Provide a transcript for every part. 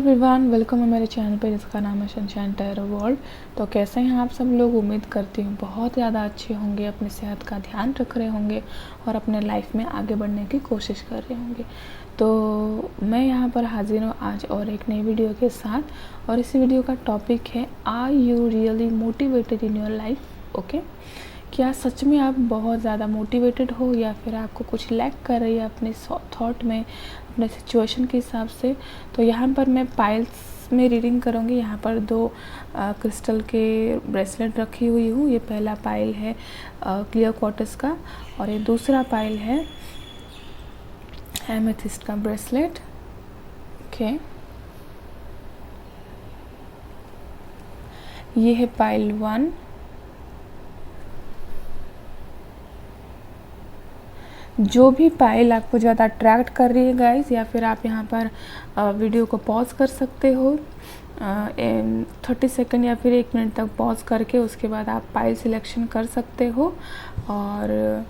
Everyone, welcome है मेरे channel पे जिसका नाम है सनशाइन टैरो वर्ल्ड। तो कैसे हैं आप सब लोग? उम्मीद करती हूँ बहुत ज़्यादा अच्छे होंगे, अपनी सेहत का ध्यान रख रहे होंगे और अपने लाइफ में आगे बढ़ने की कोशिश कर रहे होंगे। तो मैं यहाँ पर हाजिर हूँ आज और एक नई वीडियो के साथ। और इस वीडियो का टॉपिक है, are you really motivated in your life? Okay, क्या सच में आप बहुत ज़्यादा मोटिवेटेड हो या फिर आपको कुछ लैक कर रही है अपने थॉट में, अपने सिचुएशन के हिसाब से? तो यहाँ पर मैं पाइल्स में रीडिंग करूँगी। यहाँ पर दो क्रिस्टल के ब्रेसलेट रखी हुई हूँ। ये पहला पाइल है क्लियर क्वार्ट्ज का और ये दूसरा पाइल है एमेथिस्ट का ब्रेसलेट। ओके, ये है पाइल 1। जो भी पाइल आपको ज़्यादा अट्रैक्ट कर रही है गाइस, या फिर आप यहाँ पर वीडियो को पॉज कर सकते हो 30 सेकंड या फिर 1 मिनट तक पॉज करके उसके बाद आप पाइल सिलेक्शन कर सकते हो। और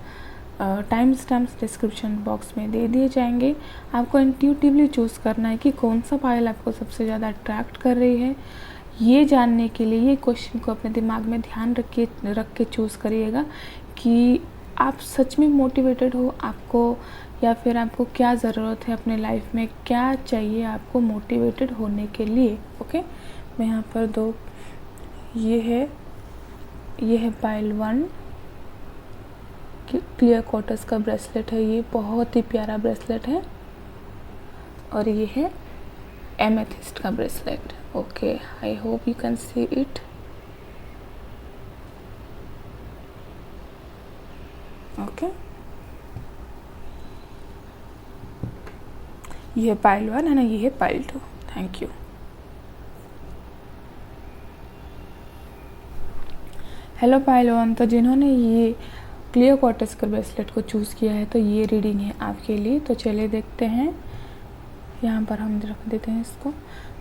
टाइम स्टैम्प्स डिस्क्रिप्शन बॉक्स में दे दिए जाएंगे। आपको इंट्यूटिवली चूज़ करना है कि कौन सा पाइल आपको सबसे ज़्यादा अट्रैक्ट कर रही है। ये जानने के लिए ये क्वेश्चन को अपने दिमाग में ध्यान रख के चूज़ करिएगा कि आप सच में मोटिवेटेड हो आपको, या फिर आपको क्या ज़रूरत है अपने लाइफ में, क्या चाहिए आपको मोटिवेटेड होने के लिए। ओके, मैं यहाँ पर दो, ये है पाइल 1 क्लियर क्वार्ट्ज का ब्रेसलेट है। ये बहुत ही प्यारा ब्रेसलेट है। और ये है एमेथिस्ट का bracelet. Okay, I hope you can see it. Okay, ये है पाइल 1 है ना, ये है pile 2। Thank you. Hello pile 1, तो जिन्होंने ये क्लियर क्वार्ट्ज के ब्रेसलेट को चूज़ किया है तो ये रीडिंग है आपके लिए। तो चलिए देखते हैं। यहाँ पर हम रख देते हैं इसको।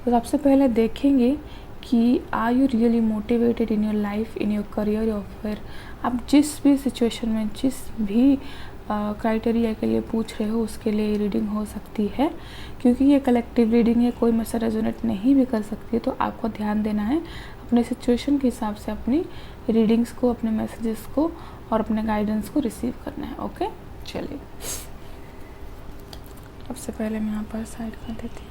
तो सबसे पहले देखेंगे कि are you really motivated in your life, in your career, या फिर आप जिस भी सिचुएशन में, जिस भी क्राइटेरिया के लिए पूछ रहे हो उसके लिए रीडिंग हो सकती है। क्योंकि ये कलेक्टिव रीडिंग है, कोई मुझसे रेजोनेट नहीं भी कर सकती है। तो आपको ध्यान देना है अपने सिचुएशन के हिसाब से अपनी रीडिंग्स को, अपने मैसेजेस को और अपने गाइडेंस को रिसीव करना है। ओके, चलिए सबसे पहले मैं यहाँ पर साइड कर देती हूँ।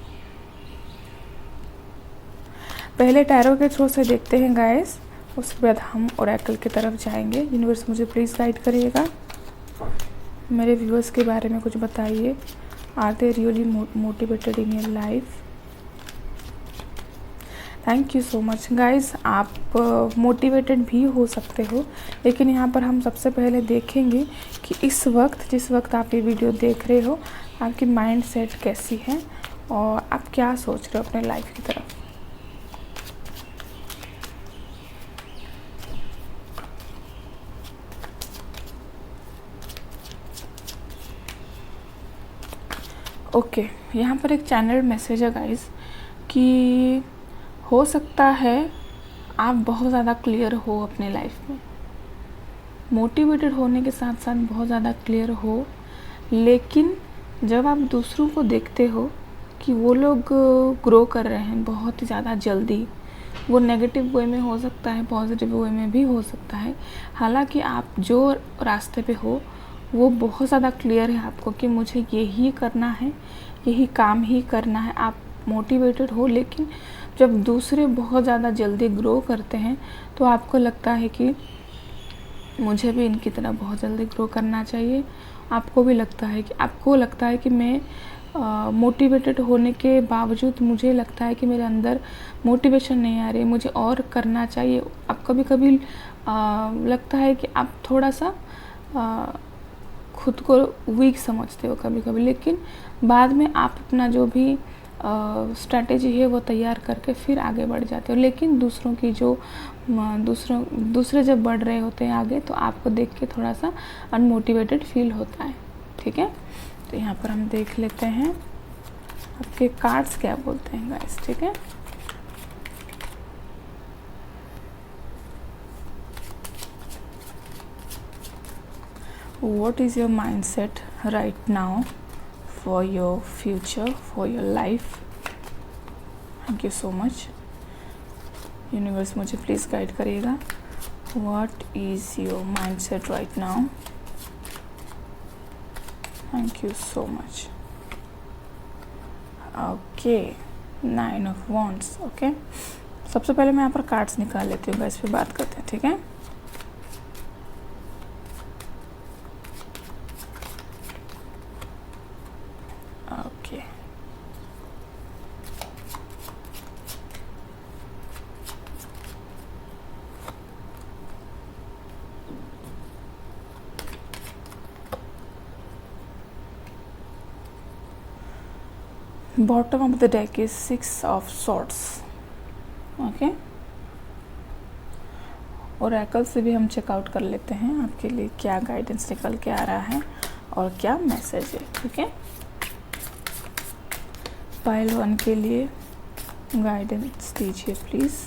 पहले टैरो के थ्रू से देखते हैं गाइस, उसके बाद हम ओरेकल की तरफ जाएंगे। यूनिवर्स मुझे प्लीज़ गाइड करिएगा। मेरे व्यूअर्स के बारे में कुछ बताइए। Are they really motivated in your life? Thank you so much guys. आप मोटिवेटेड भी हो सकते हो, लेकिन यहाँ पर हम सबसे पहले देखेंगे कि इस वक्त, जिस वक्त आप ये वीडियो देख रहे हो, आपकी माइंड सेट कैसी है और आप क्या सोच रहे हो अपने लाइफ की तरफ। ओके, यहाँ पर एक चैनल मैसेज है गाइस कि हो सकता है आप बहुत ज़्यादा क्लियर हो अपने लाइफ में, मोटिवेटेड होने के साथ साथ बहुत ज़्यादा क्लियर हो, लेकिन जब आप दूसरों को देखते हो कि वो लोग ग्रो कर रहे हैं बहुत ही ज़्यादा जल्दी, वो नेगेटिव वे में हो सकता है, पॉजिटिव वे में भी हो सकता है। हालांकि आप जो रास्ते पे हो वो बहुत ज़्यादा क्लियर है आपको कि मुझे यही करना है, यही काम ही करना है। आप मोटिवेटेड हो, लेकिन जब दूसरे बहुत ज़्यादा जल्दी ग्रो करते हैं तो आपको लगता है कि मुझे भी इनकी तरह बहुत जल्दी ग्रो करना चाहिए। आपको लगता है कि मैं मोटिवेटेड होने के बावजूद मुझे लगता है कि मेरे अंदर मोटिवेशन नहीं आ रही, मुझे और करना चाहिए। अब कभी कभी लगता है कि आप थोड़ा सा खुद को वीक समझते हो कभी कभी, लेकिन बाद में आप अपना जो भी स्ट्रैटेजी है वो तैयार करके फिर आगे बढ़ जाते हो। लेकिन दूसरों की जो दूसरे जब बढ़ रहे होते हैं आगे, तो आपको देख के थोड़ा सा अनमोटिवेटेड फील होता है। ठीक है, तो यहाँ पर हम देख लेते हैं आपके कार्ड्स क्या बोलते हैं गाइस। ठीक है, what is your mindset right now for your future, for your life? Thank you so much. Universe मुझे प्लीज़ गाइड करिएगा। What is your mind set right now? Thank you so much. Okay, 9 of wands. Okay, सबसे पहले मैं यहाँ पर cards निकाल लेती हूँ, इस पर बात करते हैं, ठीक है? Okay, bottom of the deck is 6 of swords. Okay, Oracle से भी हम चेकआउट कर लेते हैं आपके लिए क्या गाइडेंस निकल के आ रहा है और क्या मैसेज है, ठीक है? पाइल 1 के लिए गाइडेंस दीजिए प्लीज़।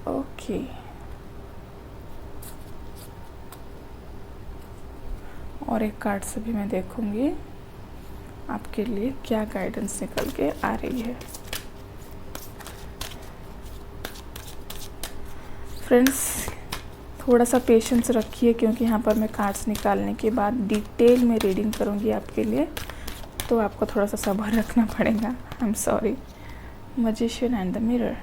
ओके, और एक कार्ड से भी मैं देखूंगी आपके लिए क्या गाइडेंस निकल के आ रही है। फ्रेंड्स, थोड़ा सा पेशेंस रखिए क्योंकि यहाँ पर मैं कार्ड्स निकालने के बाद डिटेल में रीडिंग करूँगी आपके लिए, तो आपको थोड़ा सा सब्र रखना पड़ेगा। I am sorry. Magician and the mirror.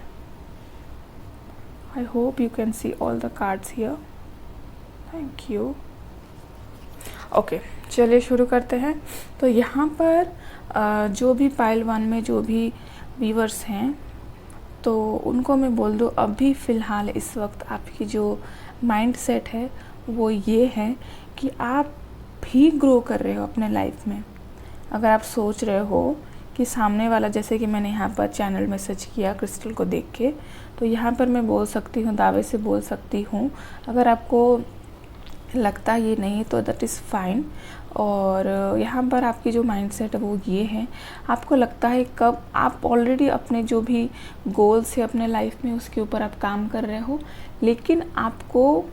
I hope you can see all the cards here. Thank you. Okay, चलिए शुरू करते हैं। तो यहाँ पर जो भी पाइल 1 में जो भी व्यूअर्स हैं, तो उनको मैं बोल दूँ अभी फ़िलहाल इस वक्त आपकी जो माइंड सेट है वो ये है कि आप भी ग्रो कर रहे हो अपने लाइफ में। अगर आप सोच रहे हो कि सामने वाला, जैसे कि मैंने यहाँ पर चैनल मैसेज किया क्रिस्टल को देख के, तो यहाँ पर मैं बोल सकती हूँ, दावे से बोल सकती हूँ, अगर आपको लगता ये नहीं तो दैट इज़ फाइन। और यहाँ पर आपकी जो माइंडसेट है वो ये है, आपको लगता है कब आप ऑलरेडी अपने जो भी गोल्स है अपने लाइफ में उसके ऊपर आप काम कर रहे हो, लेकिन आपको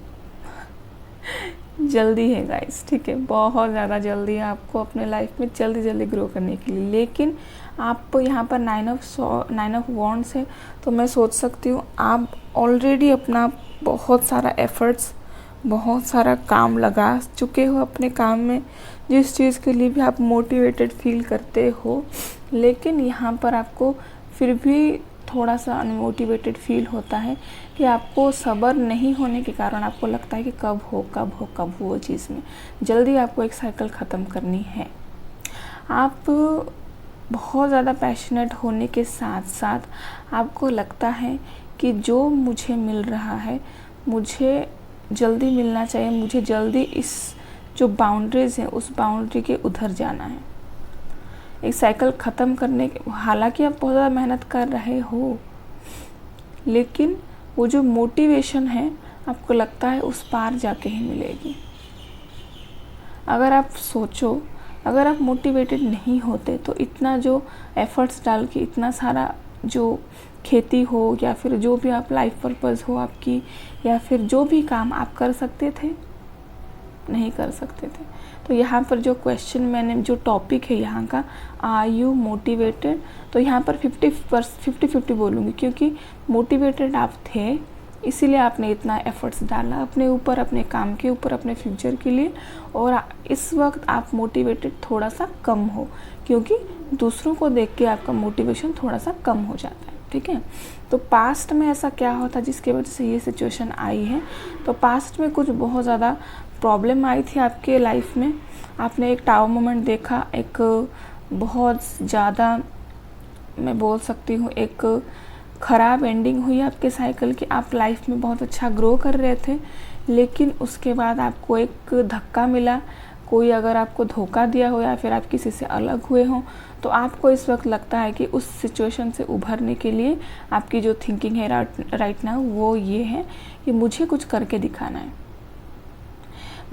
जल्दी है गाइस, ठीक है? बहुत ज़्यादा जल्दी है आपको अपने लाइफ में जल्दी जल्दी ग्रो करने के लिए। लेकिन आप यहाँ पर 9 ऑफ वॉन्ड्स है, तो मैं सोच सकती हूँ आप ऑलरेडी अपना बहुत सारा एफर्ट्स, बहुत सारा काम लगा चुके हो अपने काम में, जिस चीज़ के लिए भी आप मोटिवेटेड फील करते हो, लेकिन यहाँ पर आपको फिर भी थोड़ा सा अनमोटिवेटेड फील होता है कि आपको सब्र नहीं होने के कारण आपको लगता है कि कब हो वो चीज़ में जल्दी आपको एक साइकिल ख़त्म करनी है। आप बहुत ज़्यादा पैशनेट होने के साथ साथ आपको लगता है कि जो मुझे मिल रहा है मुझे जल्दी मिलना चाहिए, मुझे जल्दी इस जो बाउंड्रीज़ हैं उस बाउंड्री के उधर जाना है, एक साइकिल ख़त्म करने के। हालांकि आप बहुत ज़्यादा मेहनत कर रहे हो, लेकिन वो जो मोटिवेशन है आपको लगता है उस पार जाके ही मिलेगी। अगर आप सोचो, अगर आप मोटिवेटेड नहीं होते तो इतना जो एफर्ट्स डाल के इतना सारा जो खेती हो या फिर जो भी आप लाइफ पर्पस हो आपकी, या फिर जो भी काम आप कर सकते थे, नहीं कर सकते थे। तो यहाँ पर जो क्वेश्चन मैंने, जो टॉपिक है यहाँ का, आर यू मोटिवेटेड, तो यहाँ पर 50-50 बोलूँगी, क्योंकि मोटिवेटेड आप थे इसीलिए आपने इतना एफर्ट्स डाला अपने ऊपर, अपने काम के ऊपर, अपने फ्यूचर के लिए। और इस वक्त आप मोटिवेटेड थोड़ा सा कम हो, क्योंकि दूसरों को देख के आपका मोटिवेशन थोड़ा सा कम हो जाता है, ठीक है? तो पास्ट में ऐसा क्या होता जिसकी वजह से ये सिचुएशन आई है? तो पास्ट में कुछ बहुत ज़्यादा प्रॉब्लम आई थी आपके लाइफ में, आपने एक टावर मोमेंट देखा, एक बहुत ज़्यादा, मैं बोल सकती हूँ एक ख़राब एंडिंग हुई आपके साइकिल की। आप लाइफ में बहुत अच्छा ग्रो कर रहे थे, लेकिन उसके बाद आपको एक धक्का मिला, कोई अगर आपको धोखा दिया हो या फिर आप किसी से अलग हुए हों, तो आपको इस वक्त लगता है कि उस सिचुएशन से उभरने के लिए आपकी जो थिंकिंग है राइट नाउ वो ये है कि मुझे कुछ करके दिखाना है,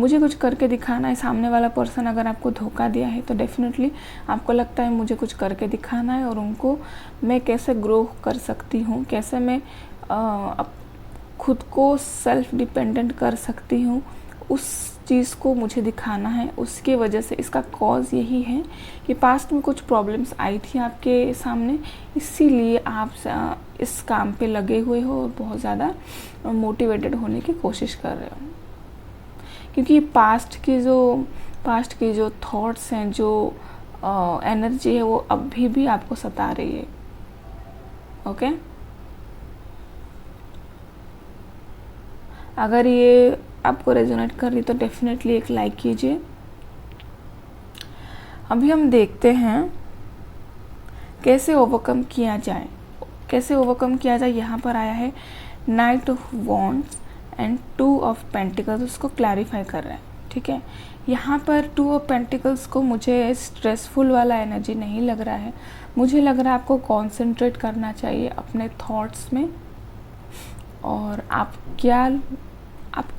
मुझे कुछ करके दिखाना है। सामने वाला पर्सन अगर आपको धोखा दिया है तो डेफिनेटली आपको लगता है मुझे कुछ करके दिखाना है, और उनको मैं कैसे ग्रो कर सकती हूँ, कैसे मैं खुद को सेल्फ डिपेंडेंट कर सकती हूँ, उस चीज़ को मुझे दिखाना है, उसके वजह से इसका कॉज यही है कि पास्ट में कुछ प्रॉब्लम्स आई थी आपके सामने, इसीलिए आप इस काम पे लगे हुए हो और बहुत ज़्यादा मोटिवेटेड होने की कोशिश कर रहे हो। क्योंकि पास्ट की जो थॉट्स हैं, जो एनर्जी है, वो अभी भी आपको सता रही है। ओके, अगर ये आपको रेजोनेट कर रही तो डेफिनेटली एक लाइक कीजिए। अभी हम देखते हैं कैसे ओवरकम किया जाए। यहाँ पर आया है night of wands and 2 of pentacles, उसको क्लैरिफाई कर रहे हैं। ठीक है, यहाँ पर 2 ऑफ पेंटिकल्स को मुझे स्ट्रेसफुल वाला एनर्जी नहीं लग रहा है। मुझे लग रहा है आपको कॉन्सेंट्रेट करना चाहिए अपने थॉट्स में, और आप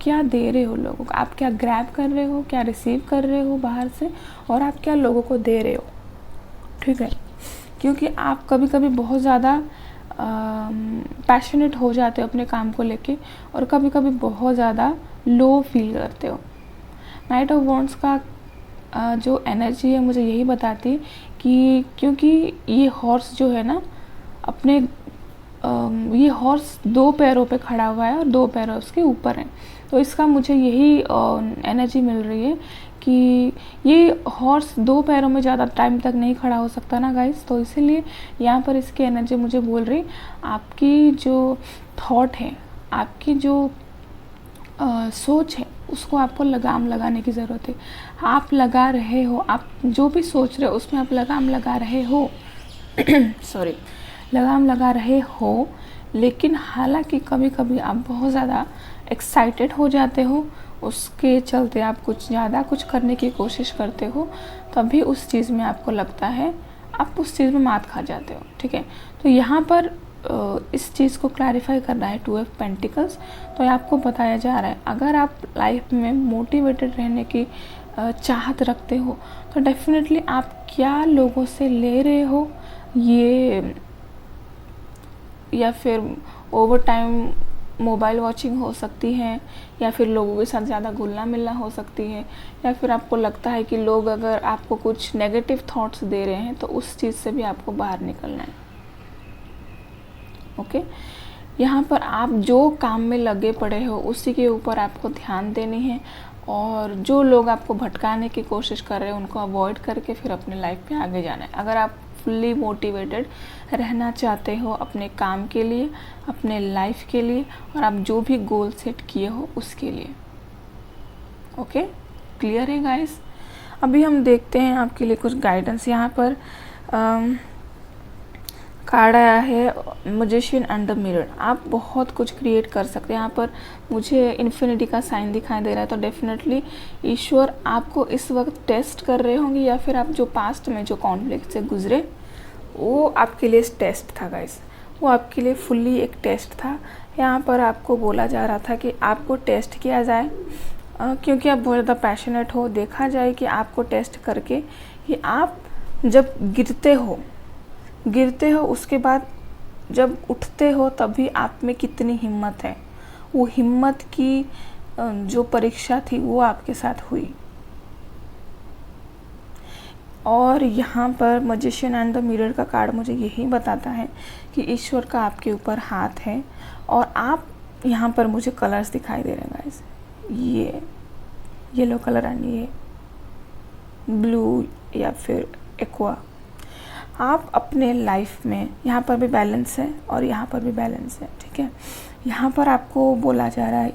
क्या दे रहे हो लोगों को, आप क्या ग्रैब कर रहे हो, क्या रिसीव कर रहे हो बाहर से, और आप क्या लोगों को दे रहे हो। ठीक है, क्योंकि आप कभी कभी बहुत ज़्यादा पैशनेट हो जाते हो अपने काम को लेके, और कभी कभी बहुत ज़्यादा लो फील करते हो। नाइट ऑफ वॉन्ड्स का जो एनर्जी है मुझे यही बताती कि क्योंकि ये हॉर्स जो है ना, अपने ये हॉर्स 2 पैरों पे खड़ा हुआ है और 2 पैर उसके ऊपर हैं, तो इसका मुझे यही एनर्जी मिल रही है कि ये हॉर्स 2 पैरों में ज़्यादा टाइम तक नहीं खड़ा हो सकता ना गाइस। तो इसीलिए यहाँ पर इसकी एनर्जी मुझे बोल रही, आपकी जो थॉट है, आपकी जो सोच है, उसको आपको लगाम लगाने की ज़रूरत है। आप लगा रहे हो, आप जो भी सोच रहे हो उसमें आप लगाम लगा रहे हो सॉरी, लगाम लगा रहे हो। लेकिन हालांकि कभी कभी आप बहुत ज़्यादा एक्साइटेड हो जाते हो, उसके चलते आप कुछ ज़्यादा कुछ करने की कोशिश करते हो, तभी उस चीज़ में आपको लगता है, आप उस चीज़ में मात खा जाते हो। ठीक है, तो यहाँ पर इस चीज़ को क्लैरिफाई करना है 2 ऑफ पेंटिकल्स। तो आपको बताया जा रहा है, अगर आप लाइफ में मोटिवेटेड रहने की चाहत रखते हो, तो डेफिनेटली आप क्या लोगों से ले रहे हो, ये या फिर ओवर टाइम मोबाइल वॉचिंग हो सकती है, या फिर लोगों के साथ ज़्यादा घुलना मिलना हो सकती है, या फिर आपको लगता है कि लोग अगर आपको कुछ नेगेटिव थॉट्स दे रहे हैं, तो उस चीज़ से भी आपको बाहर निकलना है। ओके, यहाँ पर आप जो काम में लगे पड़े हो उसी के ऊपर आपको ध्यान देनी है, और जो लोग आपको भटकाने की कोशिश कर रहे हैं उनको अवॉइड करके फिर अपने लाइफ पे आगे जाना है। अगर आप फुल्ली मोटिवेटेड रहना चाहते हो अपने काम के लिए, अपने लाइफ के लिए, और आप जो भी गोल सेट किए हो उसके लिए। ओके, क्लियर है गाइस? अभी हम देखते हैं आपके लिए कुछ गाइडेंस। यहाँ पर कार्ड आया है मैजिशियन एंड द मिरर। आप बहुत कुछ क्रिएट कर सकते हैं। यहाँ पर मुझे इन्फिनिटी का साइन दिखाई दे रहा है, तो डेफिनेटली ईश्वर आपको इस वक्त टेस्ट कर रहे होंगे, या फिर आप जो पास्ट में जो कॉन्फ्लिक्ट से गुजरे वो आपके लिए टेस्ट था गाइस, वो आपके लिए फुल्ली एक टेस्ट था। यहाँ पर आपको बोला जा रहा था कि आपको टेस्ट किया जाए, क्योंकि आप बहुत ज़्यादा पैशनेट हो। देखा जाए कि आपको टेस्ट करके कि आप जब गिरते हो उसके बाद जब उठते हो तभी आप में कितनी हिम्मत है। वो हिम्मत की जो परीक्षा थी वो आपके साथ हुई। और यहाँ पर मैजिशियन एंड द मिरर का कार्ड मुझे यही बताता है कि ईश्वर का आपके ऊपर हाथ है, और आप यहाँ पर मुझे कलर्स दिखाई दे रहे हैं गाइस, ये येलो कलर एंड ये ब्लू या फिर एक्वा। आप अपने लाइफ में यहाँ पर भी बैलेंस है और यहाँ पर भी बैलेंस है। ठीक है, यहाँ पर आपको बोला जा रहा है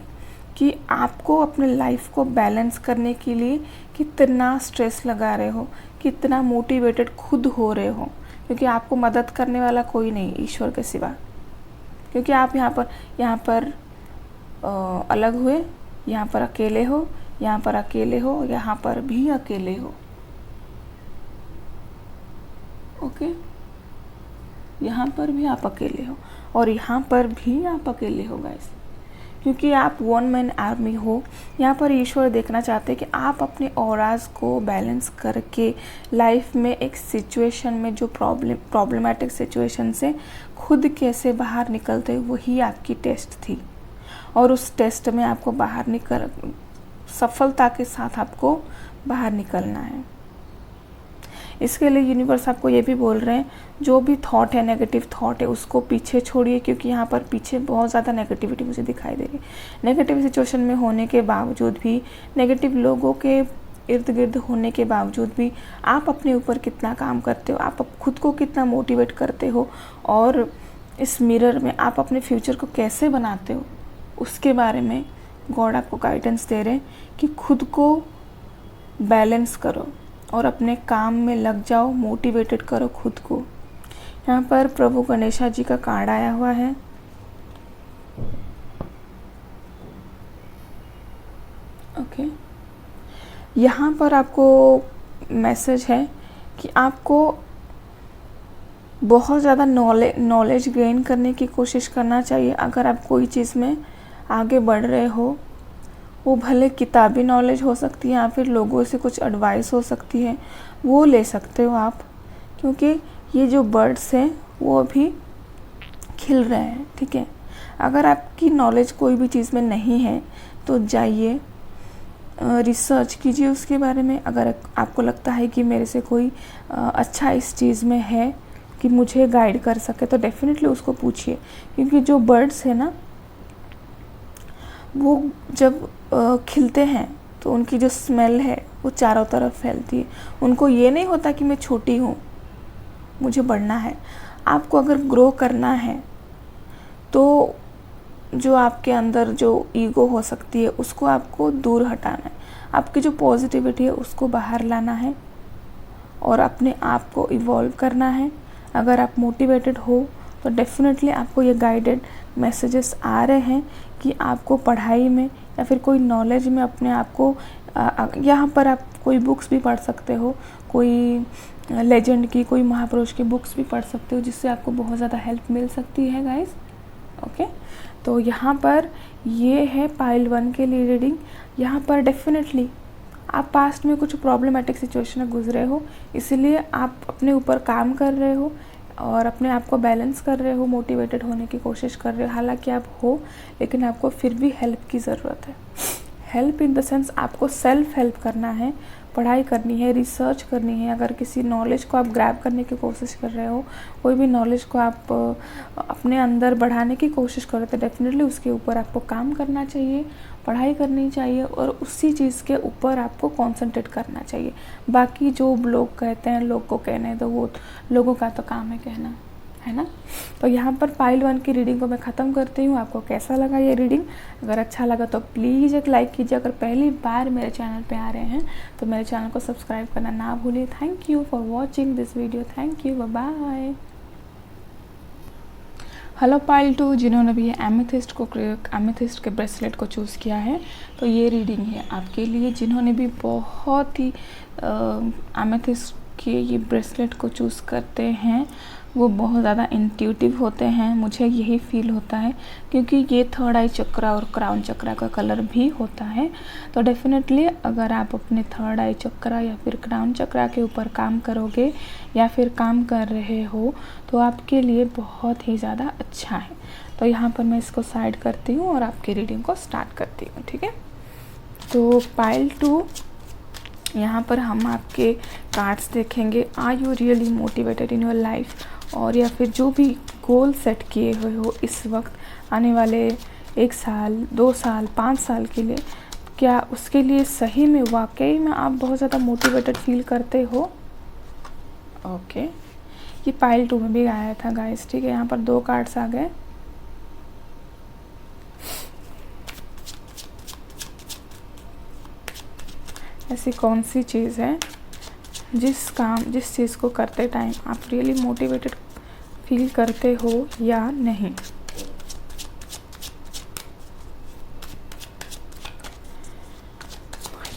कि आपको अपने लाइफ को बैलेंस करने के लिए कितना स्ट्रेस लगा रहे हो, कितना मोटिवेटेड खुद हो रहे हो, क्योंकि आपको मदद करने वाला कोई नहीं ईश्वर के सिवा। क्योंकि आप यहाँ पर अलग हुए, यहाँ पर अकेले हो, यहाँ पर अकेले हो, यहाँ पर भी अकेले हो। ओके, यहाँ पर भी आप अकेले हो और यहाँ पर भी आप अकेले हो गाइस, क्योंकि आप 1 मैन आर्मी हो। यहाँ पर ईश्वर देखना चाहते हैं कि आप अपने ऑराज को बैलेंस करके लाइफ में एक सिचुएशन में जो प्रॉब्लमेटिक सिचुएशन से खुद कैसे बाहर निकलते, वही आपकी टेस्ट थी। और उस टेस्ट में आपको बाहर सफलता के साथ आपको बाहर निकलना है। इसके लिए यूनिवर्स आपको ये भी बोल रहे हैं, जो भी थॉट है, नेगेटिव थॉट है, उसको पीछे छोड़िए, क्योंकि यहाँ पर पीछे बहुत ज़्यादा नेगेटिविटी मुझे दिखाई दे रही है। नेगेटिव सिचुएशन में होने के बावजूद भी, नेगेटिव लोगों के इर्द गिर्द होने के बावजूद भी आप अपने ऊपर कितना काम करते हो, आप खुद को कितना मोटिवेट करते हो, और इस मिरर में आप अपने फ्यूचर को कैसे बनाते हो, उसके बारे में गॉड आपको गाइडेंस दे रहे हैं कि खुद को बैलेंस करो और अपने काम में लग जाओ, मोटिवेटेड करो खुद को। यहाँ पर प्रभु गणेशा जी का कार्ड आया हुआ है। ओके, यहाँ पर आपको मैसेज है कि आपको बहुत ज़्यादा नॉलेज गेन करने की कोशिश करना चाहिए। अगर आप कोई चीज़ में आगे बढ़ रहे हो, वो भले किताबी नॉलेज हो सकती है या फिर लोगों से कुछ एडवाइस हो सकती है, वो ले सकते हो आप, क्योंकि ये जो बर्ड्स हैं वो अभी खिल रहे हैं, ठीक है। अगर आपकी नॉलेज कोई भी चीज़ में नहीं है तो जाइए, रिसर्च कीजिए उसके बारे में। अगर आपको लगता है कि मेरे से कोई अच्छा इस चीज़ में है कि मुझे गाइड कर सके, तो डेफिनेटली उसको पूछिए, क्योंकि जो बर्ड्स है ना, वो जब खिलते हैं तो उनकी जो स्मेल है वो चारों तरफ फैलती है। उनको ये नहीं होता कि मैं छोटी हूँ, मुझे बढ़ना है। आपको अगर ग्रो करना है तो जो आपके अंदर जो ईगो हो सकती है उसको आपको दूर हटाना है, आपकी जो पॉजिटिविटी है उसको बाहर लाना है और अपने आप को इवॉल्व करना है। अगर आप मोटिवेटेड हो तो डेफिनेटली आपको ये गाइडेड मैसेजेस आ रहे हैं कि आपको पढ़ाई में या फिर कोई नॉलेज में अपने आप को, यहाँ पर आप कोई बुक्स भी पढ़ सकते हो, कोई लेजेंड की, कोई महापुरुष की बुक्स भी पढ़ सकते हो, जिससे आपको बहुत ज़्यादा हेल्प मिल सकती है गाइस। ओके, तो यहाँ पर ये है पाइल 1 के लिए रीडिंग। यहाँ पर डेफिनेटली आप पास्ट में कुछ प्रॉब्लमेटिक सिचुएशन में गुजरे हो, इसीलिए आप अपने ऊपर काम कर रहे हो और अपने आप को बैलेंस कर रहे हो, मोटिवेटेड होने की कोशिश कर रहे हो। हालांकि आप हो, लेकिन आपको फिर भी हेल्प की ज़रूरत है। हेल्प इन द सेंस आपको सेल्फ हेल्प करना है, पढ़ाई करनी है, रिसर्च करनी है। अगर किसी नॉलेज को आप ग्रैब करने की कोशिश कर रहे हो, कोई भी नॉलेज को आप अपने अंदर बढ़ाने की कोशिश कर रहे हो, तो डेफिनेटली उसके ऊपर आपको काम करना चाहिए, पढ़ाई करनी चाहिए और उसी चीज़ के ऊपर आपको कंसंट्रेट करना चाहिए। बाकी जो लोग कहते हैं, लोग को कहने दो, वो लोगों का तो काम है कहना, है ना। तो यहाँ पर पाइल 1 की रीडिंग को मैं ख़त्म करती हूँ। आपको कैसा लगा ये रीडिंग? अगर अच्छा लगा तो प्लीज़ एक लाइक कीजिए। अगर पहली बार मेरे चैनल पे आ रहे हैं तो मेरे चैनल को सब्सक्राइब करना ना भूलिए। Thank you for watching this video. Thank you, bye. Hello pile 2, जिन्होंने भी एमेथिस्ट के ब्रेसलेट को चूज़ किया है, तो ये रीडिंग है आपके लिए। जिन्होंने भी बहुत ही एमेथिस्ट के ये ब्रेसलेट को चूज़ करते हैं, वो बहुत ज़्यादा इंट्यूटिव होते हैं, मुझे यही फील होता है, क्योंकि ये थर्ड आई चक्रा और क्राउन चक्रा का कलर भी होता है। तो डेफिनेटली अगर आप अपने थर्ड आई चक्रा या फिर क्राउन चक्रा के ऊपर काम करोगे या फिर काम कर रहे हो, तो आपके लिए बहुत ही ज़्यादा अच्छा है। तो यहाँ पर मैं इसको साइड करती हूँ और आपकी रीडिंग को स्टार्ट करती हूँ, ठीक है। तो पाइल 2, यहाँ पर हम आपके कार्ड्स देखेंगे। Are you really motivated in your life? और या फिर जो भी गोल सेट किए हुए हो इस वक्त आने वाले 1 साल, 2 साल, 5 साल के लिए, क्या उसके लिए सही में वाकई में आप बहुत ज़्यादा मोटिवेटेड फील करते हो? ओके, ये पाइल 2 में भी आया था गाइस, ठीक है। यहाँ पर 2 कार्ड्स आ गए। ऐसी कौन सी चीज़ है जिस चीज़ को करते टाइम आप रियली मोटिवेटेड फील करते हो या नहीं?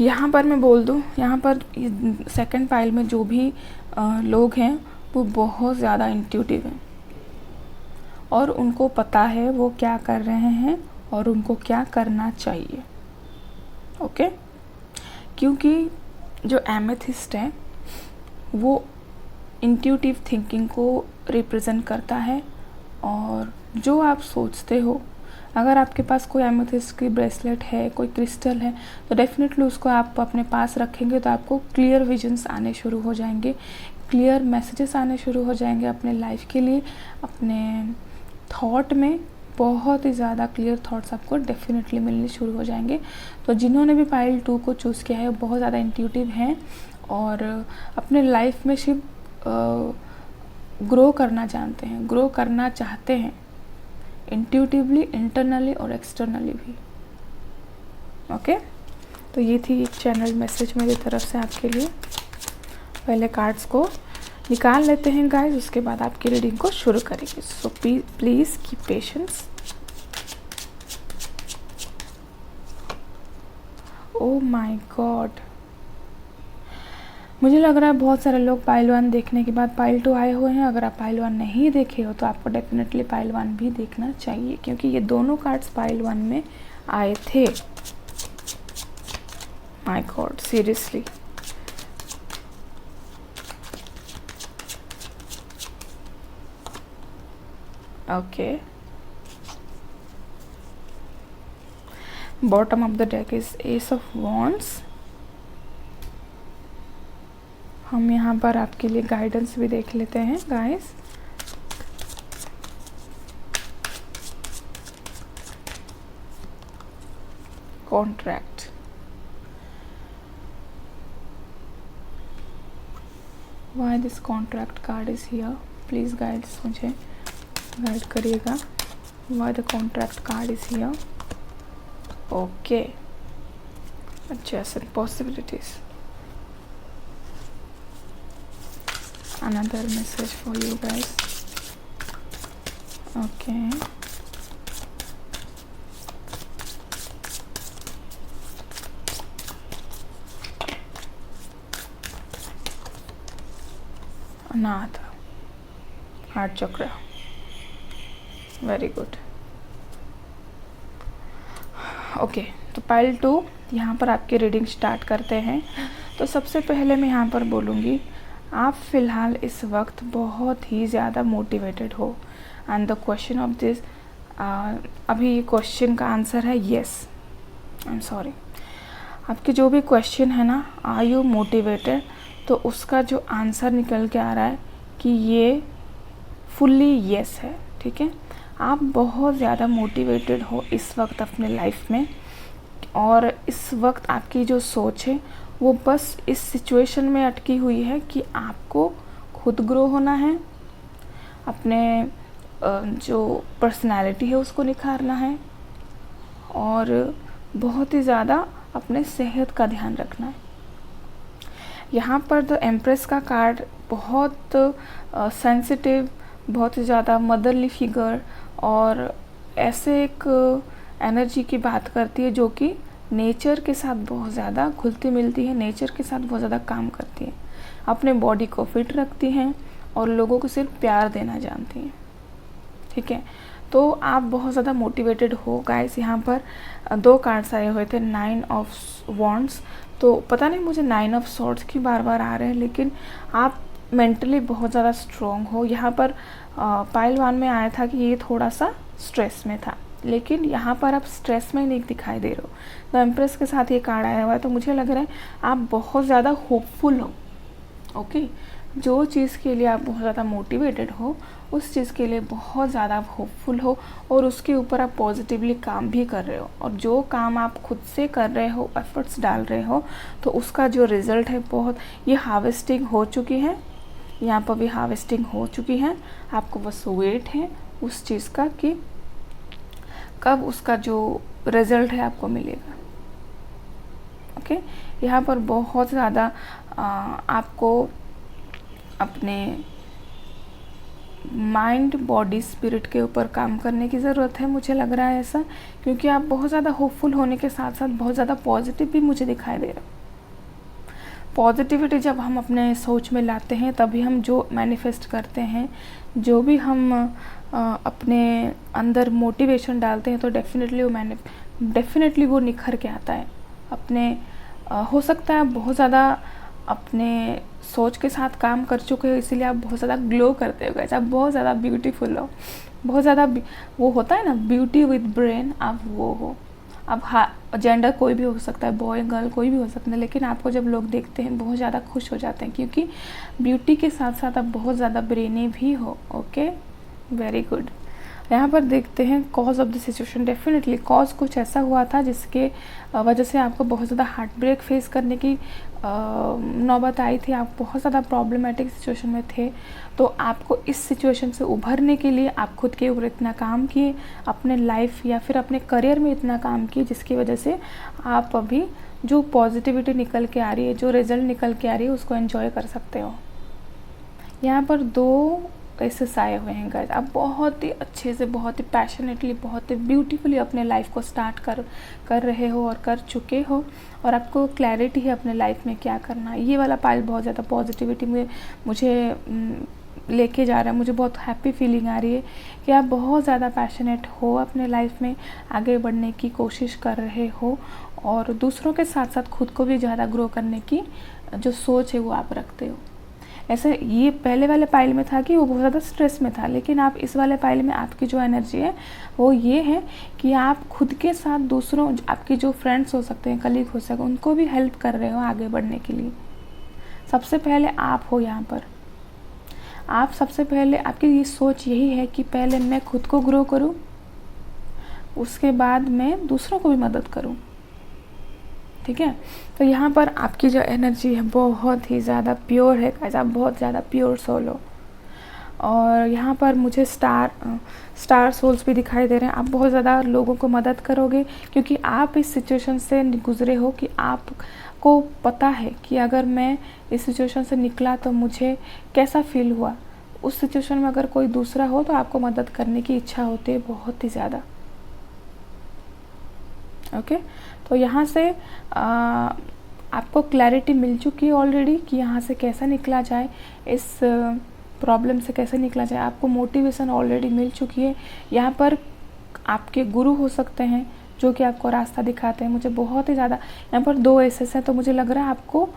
यहाँ पर मैं बोल दूँ, यहाँ पर सेकंड पाइल में जो भी लोग हैं वो बहुत ज़्यादा इंट्यूटिव हैं और उनको पता है वो क्या कर रहे हैं और उनको क्या करना चाहिए। ओके, क्योंकि जो एमेथिस्ट है वो इंट्यूटिव थिंकिंग को रिप्रेजेंट करता है और जो आप सोचते हो, अगर आपके पास कोई एमेथिस्ट की ब्रेसलेट है, कोई क्रिस्टल है, तो डेफिनेटली उसको आप अपने पास रखेंगे तो आपको क्लियर विजन्स आने शुरू हो जाएंगे, क्लियर मैसेजेस आने शुरू हो जाएंगे अपने लाइफ के लिए। अपने थॉट में बहुत ही ज़्यादा क्लियर थॉट्स आपको डेफिनेटली मिलने शुरू हो जाएंगे। तो जिन्होंने भी पाइल 2 को चूज़ किया है वो बहुत ज़्यादा इंट्यूटिव हैं और अपने लाइफ में सिर्फ ग्रो करना जानते हैं, ग्रो करना चाहते हैं, इंट्यूटिवली, इंटरनली और एक्सटर्नली भी। ओके, तो ये थी एक चैनल मैसेज मेरी तरफ से आपके लिए। पहले कार्ड्स को निकाल लेते हैं गाइस, उसके बाद आपकी रीडिंग को शुरू करेंगे। So please keep patience. Oh my God, मुझे लग रहा है बहुत सारे लोग पाइल 1 देखने के बाद पाइल 2 आए हुए हैं। अगर आप पाइल 1 नहीं देखे हो तो आपको डेफिनेटली पाइल 1 भी देखना चाहिए, क्योंकि ये दोनों कार्ड्स पाइल 1 में आए थे। My God, seriously. Okay, bottom of the deck is S of wands. हम यहाँ पर आपके लिए गाइडेंस भी देख लेते हैं guys. Contract, why this contract card is here, please guides मुझे गाइड करिएगा। Why the contract card is here. Okay, adjacent possibilities. Another message for you guys. Okay, another heart chakra. Very good. Okay, तो pile 2 यहाँ पर आपकी reading start करते हैं। तो सबसे पहले मैं यहाँ पर बोलूँगी, आप फ़िलहाल इस वक्त बहुत ही ज़्यादा मोटिवेटेड हो। And the question of this, अभी क्वेश्चन का आंसर है येस। आई एम सॉरी, आपके जो भी क्वेश्चन है ना, आर यू मोटिवेटेड, तो उसका जो आंसर निकल के आ रहा है कि ये फुल्ली येस है। ठीक है, आप बहुत ज़्यादा मोटिवेटेड हो इस वक्त अपने लाइफ में, और इस वक्त आपकी जो सोच है वो बस इस सिचुएशन में अटकी हुई है कि आपको खुद ग्रो होना है, अपने जो पर्सनालिटी है उसको निखारना है, और बहुत ही ज़्यादा अपने सेहत का ध्यान रखना है। यहाँ पर द एम्प्रेस का कार्ड बहुत सेंसिटिव, बहुत ही ज़्यादा मदरली फिगर और ऐसे एक एनर्जी की बात करती है जो कि नेचर के साथ बहुत ज़्यादा घुलती मिलती है, नेचर के साथ बहुत ज़्यादा काम करती है, अपने बॉडी को फिट रखती हैं और लोगों को सिर्फ प्यार देना जानती हैं। ठीक है, तो आप बहुत ज़्यादा मोटिवेटेड हो गाइस। यहाँ पर 2 कार्ड्स आए हुए थे, 9 ऑफ वॉन्ड्स। तो पता नहीं मुझे 9 ऑफ सॉर्ड्स की बार बार आ रहे हैं, लेकिन आप मेंटली बहुत ज़्यादा स्ट्रॉन्ग हो। यहाँ पर पाइल 1 में आया था कि ये थोड़ा सा स्ट्रेस में था, लेकिन यहाँ पर आप स्ट्रेस में नहीं दिखाई दे रहे हो। तो एम्प्रेस के साथ ये कार्ड आया हुआ है, तो मुझे लग रहा है आप बहुत ज़्यादा होपफुल हो। ओके, जो चीज़ के लिए आप बहुत ज़्यादा मोटिवेटेड हो, उस चीज़ के लिए बहुत ज़्यादा आप होपफुल हो और उसके ऊपर आप पॉजिटिवली काम भी कर रहे हो। और जो काम आप खुद से कर रहे हो, एफर्ट्स डाल रहे हो, तो उसका जो रिज़ल्ट है बहुत, ये हार्वेस्टिंग हो चुकी है, यहाँ पर भी हार्वेस्टिंग हो चुकी है। आपको बस वेट है उस चीज़ का कि कब उसका जो रिज़ल्ट है आपको मिलेगा। ओके, यहाँ पर बहुत ज़्यादा आपको अपने माइंड, बॉडी, स्पिरिट के ऊपर काम करने की ज़रूरत है, मुझे लग रहा है ऐसा, क्योंकि आप बहुत ज़्यादा होपफुल होने के साथ साथ बहुत ज़्यादा पॉजिटिव भी मुझे दिखाई दे रहा है। पॉजिटिविटी जब हम अपने सोच में लाते हैं तभी हम जो मैनिफेस्ट करते हैं, जो भी हम अपने अंदर मोटिवेशन डालते हैं, तो डेफिनेटली वो निखर के आता है। अपने हो सकता है बहुत ज़्यादा अपने सोच के साथ काम कर चुके हो, इसीलिए आप बहुत ज़्यादा ग्लो करते हो गाइस, आप बहुत ज़्यादा ब्यूटीफुल हो, बहुत ज़्यादा वो होता है ना ब्यूटी विद ब्रेन, आप वो हो। अब जेंडर कोई भी हो सकता है, बॉय गर्ल कोई भी हो सकता है, लेकिन आपको जब लोग देखते हैं बहुत ज़्यादा खुश हो जाते हैं, क्योंकि ब्यूटी के साथ साथ आप बहुत ज़्यादा ब्रेनी भी हो। Okay, very good. यहाँ पर देखते हैं cause of the situation. Definitely cause कुछ ऐसा हुआ था जिसके वजह से आपको बहुत ज़्यादा हार्ट ब्रेक फेस करने की नौबत आई थी। आप बहुत ज़्यादा प्रॉब्लमेटिक सिचुएशन में थे, तो आपको इस सिचुएशन से उभरने के लिए आप खुद के ऊपर इतना काम किए, अपने लाइफ या फिर अपने करियर में इतना काम किए, जिसकी वजह से आप अभी जो पॉजिटिविटी निकल के आ रही है, जो रिजल्ट निकल के आ रही है, उसको एंजॉय कर सकते हो। यहाँ पर 2 एसेस आए हुए हैं गाइस। आप बहुत ही अच्छे से, बहुत ही पैशनेटली, बहुत ही ब्यूटीफुली अपने लाइफ को स्टार्ट कर रहे हो और कर चुके हो, और आपको क्लैरिटी है अपने लाइफ में क्या करना है। ये वाला पाइल बहुत ज़्यादा पॉजिटिविटी में मुझे लेके जा रहा है। मुझे बहुत हैप्पी फीलिंग आ रही है कि आप बहुत ज़्यादा पैशनेट हो, अपने लाइफ में आगे बढ़ने की कोशिश कर रहे हो, और दूसरों के साथ साथ खुद को भी ज़्यादा ग्रो करने की जो सोच है वो आप रखते हो। ऐसे ये पहले वाले पाइल में था कि वो बहुत ज़्यादा स्ट्रेस में था, लेकिन आप इस वाले पाइल में आपकी जो एनर्जी है वो ये है कि आप खुद के साथ दूसरों, आपके जो फ्रेंड्स हो सकते हैं, कलीग हो सकते हैं, उनको भी हेल्प कर रहे हो आगे बढ़ने के लिए। सबसे पहले आप हो यहाँ पर। आप सबसे पहले, आपकी ये सोच यही है कि पहले मैं खुद को ग्रो करूँ, उसके बाद मैं दूसरों को भी मदद करूँ। ठीक है, तो यहाँ पर आपकी जो एनर्जी है बहुत ही ज़्यादा प्योर है गाइस। आप बहुत ज़्यादा प्योर सोल हो, और यहाँ पर मुझे स्टार सोल्स भी दिखाई दे रहे हैं। आप बहुत ज़्यादा लोगों को मदद करोगे, क्योंकि आप इस सिचुएशन से गुजरे हो कि आपको पता है कि अगर मैं इस सिचुएशन से निकला तो मुझे कैसा फील हुआ। उस सिचुएशन में अगर कोई दूसरा हो तो आपको मदद करने की इच्छा होती है बहुत ही ज़्यादा। ओके, तो यहाँ से आपको क्लैरिटी मिल चुकी है ऑलरेडी कि यहाँ से कैसे निकला जाए, इस प्रॉब्लम से कैसे निकला जाए। आपको मोटिवेशन ऑलरेडी मिल चुकी है। यहाँ पर आपके गुरु हो सकते हैं जो कि आपको रास्ता दिखाते हैं। मुझे बहुत ही ज़्यादा यहाँ पर 2 एसेस हैं, तो मुझे लग रहा है आपको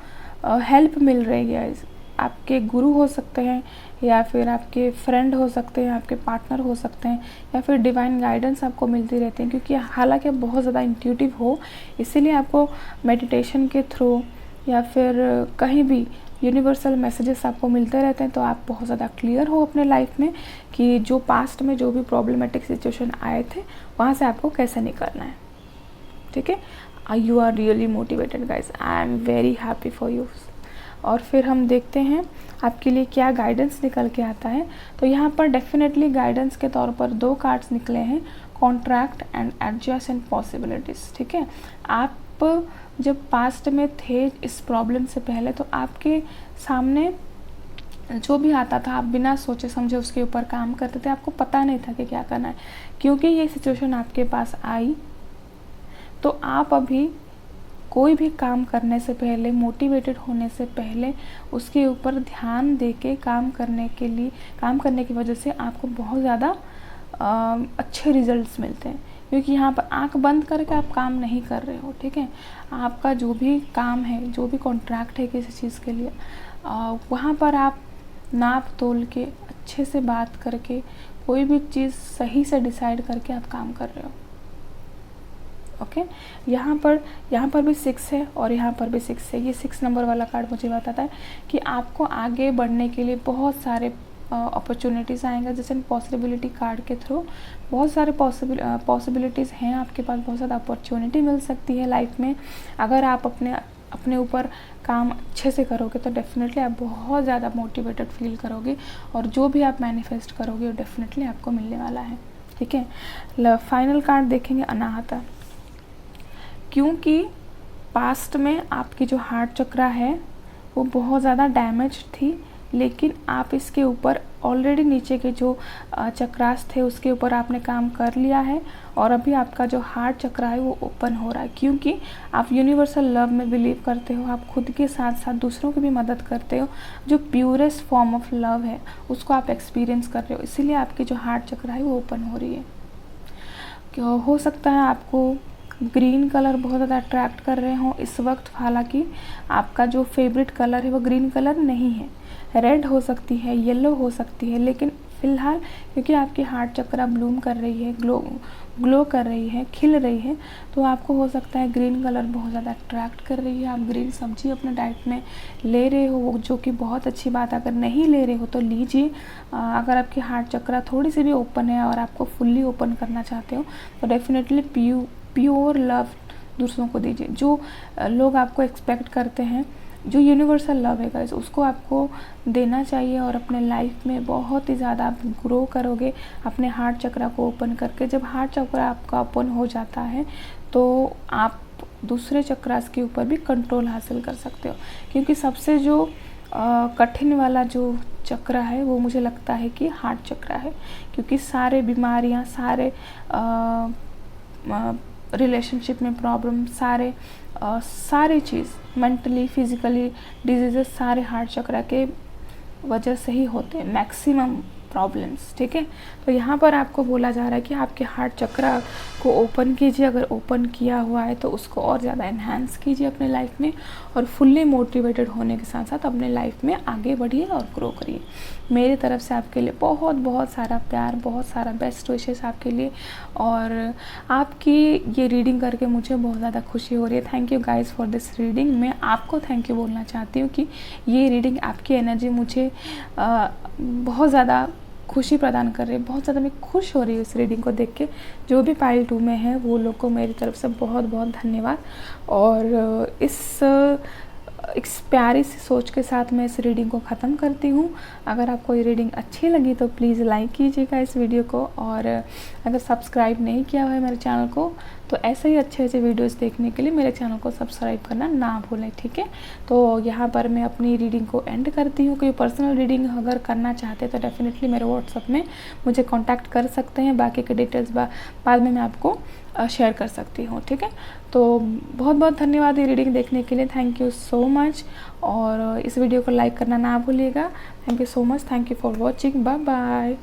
हेल्प मिल रही है। आपके गुरु हो सकते हैं, या फिर आपके फ्रेंड हो सकते हैं, आपके पार्टनर हो सकते हैं, या फिर डिवाइन गाइडेंस आपको मिलती रहती है, क्योंकि हालांकि आप बहुत ज़्यादा इंट्यूटिव हो, इसीलिए आपको मेडिटेशन के थ्रू या फिर कहीं भी यूनिवर्सल मैसेजेस आपको मिलते रहते हैं। तो आप बहुत ज़्यादा क्लियर हो अपने लाइफ में कि जो पास्ट में जो भी प्रॉब्लमेटिक सिचुएशन आए थे वहाँ से आपको कैसे निकलना है। ठीक है, you are really motivated guys, I am very happy for you. और फिर हम देखते हैं आपके लिए क्या गाइडेंस निकल के आता है। तो यहाँ पर डेफिनेटली गाइडेंस के तौर पर 2 कार्ड्स निकले हैं, कॉन्ट्रैक्ट एंड एडजस्टेंट पॉसिबिलिटीज़। ठीक है, आप जब पास्ट में थे इस प्रॉब्लम से पहले, तो आपके सामने जो भी आता था आप बिना सोचे समझे उसके ऊपर काम करते थे। आपको पता नहीं था कि क्या करना है। क्योंकि ये सिचुएशन आपके पास आई, तो आप अभी कोई भी काम करने से पहले, मोटिवेटेड होने से पहले, उसके ऊपर ध्यान देके काम करने की वजह से आपको बहुत ज़्यादा अच्छे रिजल्ट्स मिलते हैं। क्योंकि यहाँ पर आंख बंद करके आप काम नहीं कर रहे हो। ठीक है, आपका जो भी काम है, जो भी कॉन्ट्रैक्ट है किसी चीज़ के लिए, वहाँ पर आप नाप तोल के अच्छे से बात करके कोई भी चीज़ सही से डिसाइड करके आप काम कर रहे हो। ओके, यहाँ पर भी 6 है और यहाँ पर भी 6 है। ये 6 नंबर वाला कार्ड मुझे बताता है कि आपको आगे बढ़ने के लिए बहुत सारे अपॉर्चुनिटीज़ आएंगे। जैसे पॉसिबिलिटी कार्ड के थ्रू बहुत सारे पॉसिबिलिटीज़ हैं आपके पास, बहुत ज़्यादा अपॉर्चुनिटी मिल सकती है लाइफ में। अगर आप अपने ऊपर काम अच्छे से करोगे तो डेफिनेटली आप बहुत ज़्यादा मोटिवेटेड फील करोगे, और जो भी आप मैनिफेस्ट करोगे वो डेफिनेटली आपको मिलने वाला है। ठीक है, फाइनल कार्ड देखेंगे अनाहता। क्योंकि पास्ट में आपकी जो हार्ट चक्रा है वो बहुत ज़्यादा डैमेज थी, लेकिन आप इसके ऊपर ऑलरेडी नीचे के जो चक्रास थे उसके ऊपर आपने काम कर लिया है, और अभी आपका जो हार्ट चक्रा है वो ओपन हो रहा है। क्योंकि आप यूनिवर्सल लव में बिलीव करते हो, आप खुद के साथ साथ दूसरों की भी मदद करते हो। जो प्योरेस्ट फॉर्म ऑफ लव है उसको आप एक्सपीरियंस कर रहे हो, इसीलिए आपकी जो हार्ट चक्रा है वो ओपन हो रही है। क्यों हो सकता है आपको ग्रीन कलर बहुत ज़्यादा अट्रैक्ट कर रहे हो इस वक्त। हालांकि आपका जो फेवरेट कलर है वो ग्रीन कलर नहीं है, रेड हो सकती है, येलो हो सकती है, लेकिन फ़िलहाल क्योंकि आपकी हार्ट चक्रा ब्लूम कर रही है, ग्लो कर रही है, खिल रही है, तो आपको हो सकता है ग्रीन कलर बहुत ज़्यादा अट्रैक्ट कर रही है। आप ग्रीन सब्जी अपने डाइट में ले रहे हो, जो कि बहुत अच्छी बात है। अगर नहीं ले रहे हो तो लीजिए। अगर आपकी हार्ट चक्रा थोड़ी सी भी ओपन है और आपको फुल्ली ओपन करना चाहते हो तो डेफिनेटली प्योर लव दूसरों को दीजिए। जो लोग आपको एक्सपेक्ट करते हैं, जो यूनिवर्सल लव है गाइस, उसको आपको देना चाहिए और अपने लाइफ में बहुत ही ज़्यादा आप ग्रो करोगे अपने हार्ट चक्रा को ओपन करके। जब हार्ट चक्रा आपका ओपन हो जाता है तो आप दूसरे चक्रास के ऊपर भी कंट्रोल हासिल कर सकते हो, क्योंकि सबसे जो कठिन वाला जो चक्र है वो मुझे लगता है कि हार्ट चक्र है, क्योंकि सारे बीमारियां, सारे रिलेशनशिप में प्रॉब्लम, सारी चीज़ मेंटली फिज़िकली डिजीज़ेस सारे हार्ट चक्र के वजह से ही होते हैं, मैक्सिमम प्रॉब्लम्स। ठीक है, तो यहाँ पर आपको बोला जा रहा है कि आपके हार्ट चक्रा को ओपन कीजिए। अगर ओपन किया हुआ है तो उसको और ज़्यादा एनहांस कीजिए अपने लाइफ में, और फुल्ली मोटिवेटेड होने के साथ साथ अपने लाइफ में आगे बढ़िए और ग्रो करिए। मेरी तरफ से आपके लिए बहुत बहुत सारा प्यार, बहुत सारा बेस्ट विशेस आपके लिए। और आपकी ये रीडिंग करके मुझे बहुत ज़्यादा खुशी हो रही है। Thank you guys for this reading. मैं आपको थैंक यू बोलना चाहती हूँ कि ये रीडिंग, आपकी एनर्जी मुझे बहुत ज़्यादा खुशी प्रदान कर रही है। बहुत ज़्यादा मैं खुश हो रही हूँ इस रीडिंग को देख के। जो भी पाइल 2 में है वो लोग को मेरी तरफ से बहुत बहुत धन्यवाद। और इस प्यारी सी सोच के साथ मैं इस रीडिंग को ख़त्म करती हूँ। अगर आपको ये रीडिंग अच्छी लगी तो प्लीज़ लाइक कीजिएगा इस वीडियो को, और अगर सब्सक्राइब नहीं किया हुआ है मेरे चैनल को तो ऐसे ही अच्छे अच्छे वीडियोस देखने के लिए मेरे चैनल को सब्सक्राइब करना ना भूलें। ठीक है, तो यहाँ पर मैं अपनी रीडिंग को एंड करती हूँ। कोई पर्सनल रीडिंग अगर करना चाहते हैं तो डेफिनेटली मेरे व्हाट्सएप में मुझे कॉन्टैक्ट कर सकते हैं। बाकी के डिटेल्स बाद में मैं आपको शेयर कर सकती हूँ। ठीक है, तो बहुत बहुत धन्यवाद ये रीडिंग देखने के लिए। थैंक यू सो मच, और इस वीडियो को लाइक करना ना भूलिएगा। Thank you so much, thank you for watching, bye bye.